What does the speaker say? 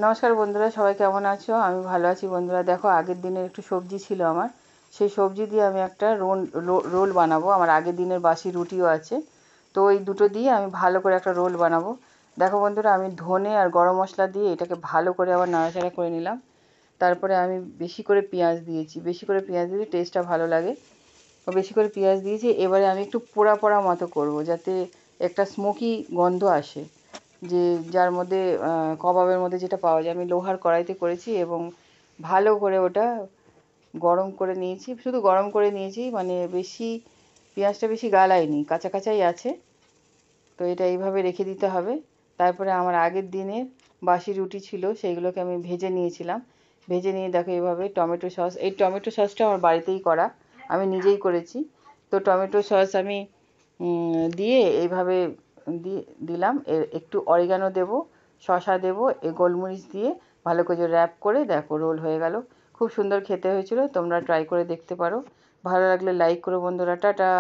নমস্কার বন্ধুরা, সবাই কেমন আছো? আমি ভালো আছি বন্ধুরা। দেখো, আগের দিনের একটু সবজি ছিল আমার, সেই সবজি দিয়ে আমি একটা রোল বানাবো। আমার আগের দিনের বাসি রুটিও আছে, তো ওই দুটো দিয়ে আমি ভালো করে একটা রোল বানাবো। দেখো বন্ধুরা, আমি ধনে আর গরম মশলা দিয়ে এটাকে ভালো করে আবার নাড়াচাড়া করে নিলাম। তারপরে আমি বেশি করে পেঁয়াজ দিয়েছি, বেশি করে পেঁয়াজ দিলে টেস্টটা ভালো লাগে। বেশি করে পেঁয়াজ দিয়েছি। এবারে আমি একটু পোড়া পোড়া মতো করবো, যাতে একটা স্মোকি গন্ধ আসে, যে যার মধ্যে কবাবের মধ্যে যেটা পাওয়া যায়। আমি লোহার কড়াইতে করেছি এবং ভালো করে ওটা গরম করে নিয়েছি। শুধু গরম করে নিয়েছি, মানে বেশি পেঁয়াজটা বেশি গালাইনি, কাঁচা কাঁচাই আছে। তো এটা এইভাবে রেখে দিতে হবে। তারপরে আমার আগের দিনের বাসি রুটি ছিল, সেইগুলোকে আমি ভেজে নিয়েছিলাম। ভেজে নিয়ে দেখো এইভাবে টমেটো সস, এই টমেটো সসটা আমার বাড়িতেই করা, আমি নিজেই করেছি। তো টমেটো সস আমি দিয়ে এইভাবে দিলাম। একটু অরিগানো দেবো, শসা দেবো, গোলমরিচ দিয়ে ভালো করে র্যাপ করে দেখো রোল হয়ে গেল। খুব সুন্দর খেতে হয়েছিল, তোমরা ট্রাই করে দেখতে পারো। ভালো লাগলে লাইক করো বন্ধুরা। টাটা।